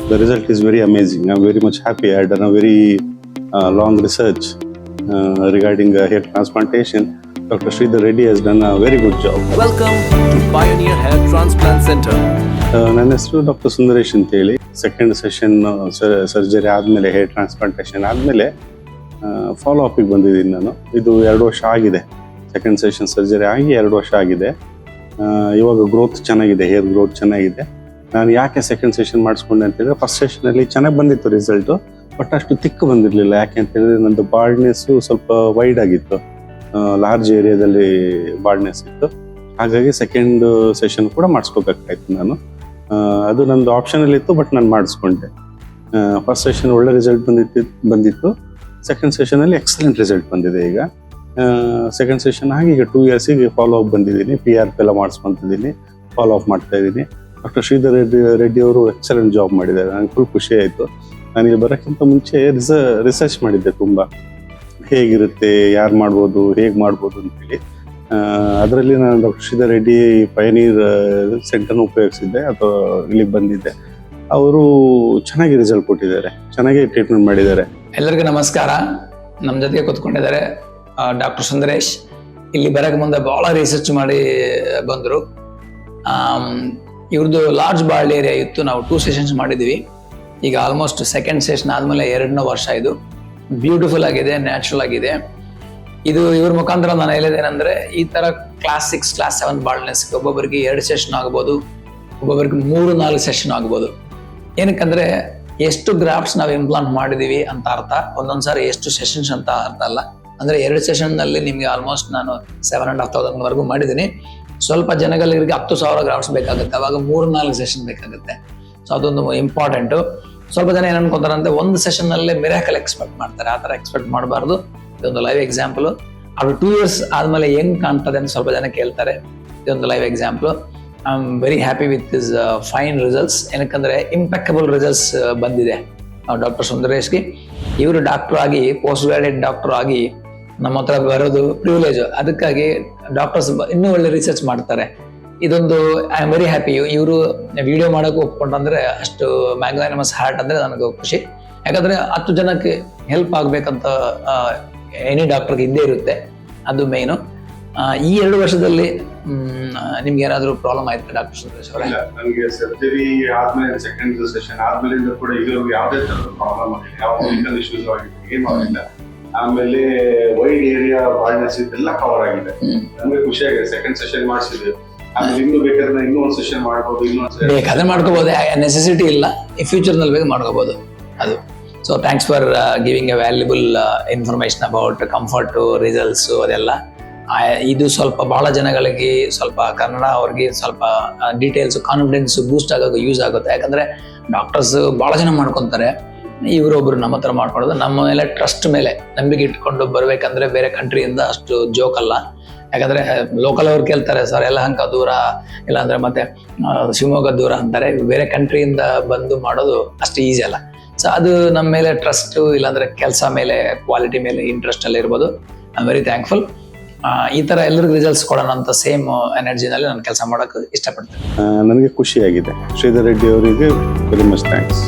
The result is very amazing. I'm very much happy. I had done a very long research regarding hair transplantation. Dr. Sridhar Reddy has done a very good job. Welcome to Pioneer Hair Transplant Center. ನನ್ನ ಹೆಸರು doctor Sundaresh ಅಂತೇಳಿ. Second session surgery ಆದಮೇಲೆ, hair transplantation ಆದಮೇಲೆ follow ಅಪಿಗೆ ಬಂದಿದ್ದೀನಿ ನಾನು. ಇದು 2 ವರ್ಷ ಆಗಿದೆ. ಸೆಕೆಂಡ್ ಸೆಷನ್ ಸರ್ಜರಿ ಆಗಿ 2 ವರ್ಷ ಆಗಿದೆ. ಇವಾಗ ಗ್ರೋತ್ ಚೆನ್ನಾಗಿದೆ, ಹೇರ್ ಗ್ರೋತ್ ಚೆನ್ನಾಗಿದೆ. ನಾನು ಯಾಕೆ ಸೆಕೆಂಡ್ ಸೆಷನ್ ಮಾಡಿಸ್ಕೊಂಡೆ ಅಂತ ಹೇಳಿದ್ರೆ, ಫಸ್ಟ್ ಸೆಷನಲ್ಲಿ ಚೆನ್ನಾಗಿ ಬಂದಿತ್ತು ರಿಸಲ್ಟು, ಬಟ್ ಅಷ್ಟು ತಿಕ್ಕು ಬಂದಿರಲಿಲ್ಲ. ಯಾಕೆ ಅಂತ ಹೇಳಿದ್ರೆ ನಂದು ಬಾರ್ಡ್ನೆಸ್ಸು ಸ್ವಲ್ಪ ವೈಡ್ ಆಗಿತ್ತು, ಲಾರ್ಜ್ ಏರಿಯಾದಲ್ಲಿ ಬಾರ್ಡ್ನೆಸ್ ಇತ್ತು. ಹಾಗಾಗಿ ಸೆಕೆಂಡ್ ಸೆಷನ್ ಕೂಡ ಮಾಡಿಸ್ಕೋಬೇಕಾಯ್ತು ನಾನು. ಅದು ನಂದು ಆಪ್ಷನಲ್ಲಿ ಇತ್ತು, ಬಟ್ ನಾನು ಮಾಡಿಸ್ಕೊಂಡೆ. ಫಸ್ಟ್ ಸೆಷನ್ ಒಳ್ಳೆ ರಿಸಲ್ಟ್ ಬಂದಿತ್ತು. ಸೆಕೆಂಡ್ ಸೆಷನಲ್ಲಿ ಎಕ್ಸಲೆಂಟ್ ರಿಸಲ್ಟ್ ಬಂದಿದೆ. ಈಗ ಸೆಕೆಂಡ್ ಸೆಷನ್ ಆಗಿ ಈಗ 2 ಇಯರ್ಸಿಗೆ ಫಾಲೋ ಅಪ್ ಬಂದಿದ್ದೀನಿ. PRP ಎಲ್ಲ ಮಾಡಿಸ್ಕೊತಿದ್ದೀನಿ, ಫಾಲೋ ಅಪ್ ಮಾಡ್ತಾ ಇದ್ದೀನಿ. ಡಾಕ್ಟರ್ ಶ್ರೀಧರ್ ರೆಡ್ಡಿ ಅವರು ಎಕ್ಸಲೆಂಟ್ ಜಾಬ್ ಮಾಡಿದ್ದಾರೆ. ನನಗೆ ಫುಲ್ ಖುಷಿ ಆಯಿತು. ನಾನಿಲ್ಲಿ ಬರೋಕ್ಕಿಂತ ಮುಂಚೆ ರಿಸರ್ಚ್ ಮಾಡಿದ್ದೆ ತುಂಬ, ಹೇಗಿರುತ್ತೆ, ಯಾರು ಮಾಡ್ಬೋದು, ಹೇಗೆ ಮಾಡ್ಬೋದು ಅಂತೇಳಿ. ಅದರಲ್ಲಿ ನಾನು ಡಾಕ್ಟರ್ ಶ್ರೀಧರ್ ರೆಡ್ಡಿ ಪಯನೀರ್ ಸೆಂಟರ್ನ ಉಪಯೋಗಿಸಿದ್ದೆ, ಅಥವಾ ಇಲ್ಲಿಗೆ ಬಂದಿದ್ದೆ. ಅವರು ಚೆನ್ನಾಗಿ ರಿಸಲ್ಟ್ ಕೊಟ್ಟಿದ್ದಾರೆ, ಚೆನ್ನಾಗಿ ಟ್ರೀಟ್ಮೆಂಟ್ ಮಾಡಿದ್ದಾರೆ. ಎಲ್ಲರಿಗೂ ನಮಸ್ಕಾರ. ನಮ್ಮ ಜೊತೆಗೆ ಕೂತ್ಕೊಂಡಿದ್ದಾರೆ ಡಾಕ್ಟರ್ ಸುಂದರೇಶ್. ಇಲ್ಲಿ ಬರೋಕ್ಕೆ ಮುಂದೆ ಭಾಳ ರಿಸರ್ಚ್ ಮಾಡಿ ಬಂದರು. ಇವ್ರದ್ದು ಲಾರ್ಜ್ ಬಾಲ್ಡ್ ಏರಿಯಾ ಇತ್ತು. ನಾವು 2 ಸೆಷನ್ಸ್ ಮಾಡಿದ್ದೀವಿ. ಈಗ ಆಲ್ಮೋಸ್ಟ್ ಸೆಕೆಂಡ್ ಸೆಷನ್ ಆದಮೇಲೆ 2ನೇ ವರ್ಷ. ಇದು ಬ್ಯೂಟಿಫುಲ್ ಆಗಿದೆ, ನ್ಯಾಚುರಲ್ ಆಗಿದೆ. ಇದು ಇವ್ರ ಮುಖಾಂತರ ನಾನು ಹೇಳಿದೇನೆಂದರೆ, ಈ ಥರ ಕ್ಲಾಸ್ 6, ಕ್ಲಾಸ್ 7 ಬಾಲ್ಡ್ನೆಸ್ಗೆ ಒಬ್ಬೊಬ್ಬರಿಗೆ 2 ಸೆಷನ್ ಆಗ್ಬೋದು, ಒಬ್ಬೊಬ್ಬರಿಗೆ 3-4 ಸೆಷನ್ ಆಗ್ಬೋದು. ಏನಕ್ಕಂದರೆ ಎಷ್ಟು ಗ್ರಾಫ್ಟ್ಸ್ ನಾವು ಇಂಪ್ಲಾಂಟ್ ಮಾಡಿದ್ದೀವಿ ಅಂತ ಅರ್ಥ, ಒಂದೊಂದು ಸಾರಿ ಎಷ್ಟು ಸೆಷನ್ಸ್ ಅಂತ ಅರ್ಥ ಅಲ್ಲ. ಅಂದರೆ 2 ಸೆಷನ್ನಲ್ಲಿ ನಿಮಗೆ ಆಲ್ಮೋಸ್ಟ್ ನಾನು 7,500 ಮಾಡಿದ್ದೀನಿ. ಸ್ವಲ್ಪ ಜನಗಳಿಗೆ 10,000 ಗ್ರಾಫ್ಟ್ಸ್ ಬೇಕಾಗುತ್ತೆ, ಅವಾಗ 3-4 ಸೆಷನ್ ಬೇಕಾಗುತ್ತೆ. ಸೊ ಅದೊಂದು ಇಂಪಾರ್ಟೆಂಟು. ಸ್ವಲ್ಪ ಜನ ಏನು ಅನ್ಕೊಂತಾರೆ ಅಂದರೆ, ಒಂದು ಸೆಷನ್ನಲ್ಲೇ ಮಿರಾಕಲ್ ಎಕ್ಸ್ಪೆಕ್ಟ್ ಮಾಡ್ತಾರೆ. ಆ ಥರ ಎಕ್ಸ್ಪೆಕ್ಟ್ ಮಾಡಬಾರ್ದು. ಇದೊಂದು ಲೈವ್ ಎಕ್ಸಾಂಪಲು. ಅದು 2 ಇಯರ್ಸ್ ಆದಮೇಲೆ ಹೆಂಗೆ ಕಾಣ್ತದೆ ಅಂತ ಸ್ವಲ್ಪ ಜನ ಕೇಳ್ತಾರೆ. ಇದೊಂದು live example. I am very happy with this fine results. ಏನಕ್ಕಂದರೆ ಇಂಪೆಕ್ಕಬಲ್ ರಿಸಲ್ಟ್ಸ್ ಬಂದಿದೆ ಡಾಕ್ಟರ್ ಸುಂದರೇಶ್ಗೆ. ಇವರು ಡಾಕ್ಟರ್ ಆಗಿ, ಪೋಸ್ಟ್ ಗ್ರಾಡ್ಯುಯೇಟ್ ಡಾಕ್ಟರ್ ಆಗಿ ನಮ್ಮ ಹತ್ರ ಬರೋದು ಪ್ರಿವಿಲೇಜು. ಅದಕ್ಕಾಗಿ ಡಾಕ್ಟರ್ಸ್ ಇನ್ನೂ ಒಳ್ಳೆ ರಿಸರ್ಚ್ ಮಾಡ್ತಾರೆ. ಇದೊಂದು ಐ ಆಮ್ ವೆರಿ ಹ್ಯಾಪಿ. ಇವರು ವಿಡಿಯೋ ಮಾಡೋಕೆ ಒಪ್ಕೊಂಡ್ರೆ ಅಷ್ಟು ಮ್ಯಾಗ್ನಾನಿಮಸ್ ಹಾರ್ಟ್ ಅಂದರೆ ನನಗೆ ಖುಷಿ. ಯಾಕಂದರೆ 10 ಜನಕ್ಕೆ ಹೆಲ್ಪ್ ಆಗಬೇಕಂತ ಎನಿ ಡಾಕ್ಟರ್ಗೆ ಇದ್ದೇ ಇರುತ್ತೆ, ಅದು ಮೇಯ್ನು. ಈ 2 ವರ್ಷದಲ್ಲಿ ನಿಮ್ಗೆ ಏನಾದರೂ ಪ್ರಾಬ್ಲಮ್ ಆಯ್ತು ಡಾಕ್ಟರ್ ಸುಂದರೇಶ್ ಅವರೇ? ನನಗೆ ಸರ್ಜರಿ ಆದ್ಮೇಲೆ, ಸೆಕೆಂಡ್ ಸೆಷನ್ ಆದ್ಮೇಲಿಂದ ಕೂಡ ಈಗ ಯಾವುದೇ ಥರದ ಪ್ರಾಬ್ಲಮ್ ಆಗಿಲ್ಲ, ಯಾವ ಮೆಡಿಕಲ್ ಇಶ್ಯೂಸ್ ಆಗಿಲ್ಲ, ಏನು ಆಗಿಲ್ಲ. ಆಮೇಲೆ ವೈಡ್ ಏರಿಯಾ ಬಾಲ್ಡ್ನೆಸ್ ಇದೆಲ್ಲ ಕವರ್ ಆಗಿದೆ. ನಮಗೆ ಖುಷಿ ಆಗಿದೆ. ಸೆಕೆಂಡ್ ಸೆಷನ್ ಮಾಡಿಸಿದ್ವಿ. ಆಮೇಲೆ ಇನ್ನೂ ಬೇಕಾದ್ರೆ ಇನ್ನೂ ಒಂದು ಸೆಷನ್ ಮಾಡ್ಬೋದು, ಬೇಕಾದ್ರೆ ಮಾಡ್ಕೋಬಹುದು. ನೆಸೆಸಿಟಿ ಇಲ್ಲ, ಈ ಫ್ಯೂಚರ್ನಲ್ಲಿ ಬೇಕು ಮಾಡ್ಕೋಬಹುದು ಅದು. So thanks for giving A valuable information about comfort, results, ಅದೆಲ್ಲ. ಇದು ಸ್ವಲ್ಪ ಭಾಳ ಜನಗಳಿಗೆ, ಸ್ವಲ್ಪ ಕನ್ನಡ ಅವ್ರಿಗೆ ಸ್ವಲ್ಪ ಡೀಟೇಲ್ಸು, ಕಾನ್ಫಿಡೆನ್ಸು ಬೂಸ್ಟ್ ಆಗೋದು ಯೂಸ್ ಆಗುತ್ತೆ. ಯಾಕಂದರೆ ಡಾಕ್ಟರ್ಸ್ ಭಾಳ ಜನ ಮಾಡ್ಕೊತಾರೆ. ಇವರೊಬ್ಬರು ನಮ್ಮ ಹತ್ರ ಮಾಡ್ಕೊಳ್ಳೋದು, ನಮ್ಮ ಮೇಲೆ ಟ್ರಸ್ಟ್ ಮೇಲೆ ನಂಬಿಕೆ ಇಟ್ಕೊಂಡು ಬರಬೇಕಂದ್ರೆ ಬೇರೆ ಕಂಟ್ರಿಯಿಂದ ಅಷ್ಟು ಜೋಕ್ ಅಲ್ಲ. ಯಾಕಂದರೆ ಲೋಕಲ್ ಅವ್ರು ಕೇಳ್ತಾರೆ, ಸರ್ ಯಲಹಂಕ ದೂರ, ಇಲ್ಲಾಂದರೆ ಮತ್ತೆ ಶಿವಮೊಗ್ಗ ದೂರ ಅಂತಾರೆ. ಬೇರೆ ಕಂಟ್ರಿಯಿಂದ ಬಂದು ಮಾಡೋದು ಅಷ್ಟು ಈಸಿ ಅಲ್ಲ. ಸೊ ಅದು ನಮ್ಮ ಮೇಲೆ ಟ್ರಸ್ಟು, ಇಲ್ಲಾಂದರೆ ಕೆಲಸ ಮೇಲೆ, ಕ್ವಾಲಿಟಿ ಮೇಲೆ ಇಂಟ್ರೆಸ್ಟ್ ಎಲ್ಲ ಇರ್ಬೋದು. I am very thankful. ಈ ಥರ ಎಲ್ಲರಿಗೂ ರಿಸಲ್ಟ್ಸ್ ಕೊಡೋಣ ಅಂತ ಸೇಮ್ ಎನರ್ಜಿನಲ್ಲಿ ನಾನು ಕೆಲಸ ಮಾಡೋಕ್ಕೆ ಇಷ್ಟಪಡ್ತೀನಿ. ನನಗೆ ಖುಷಿಯಾಗಿದೆ. ಶ್ರೀಧರ್ ರೆಡ್ಡಿ ಅವರಿಗೆ ವೆರಿ ಮಚ್ ಥ್ಯಾಂಕ್ಸ್.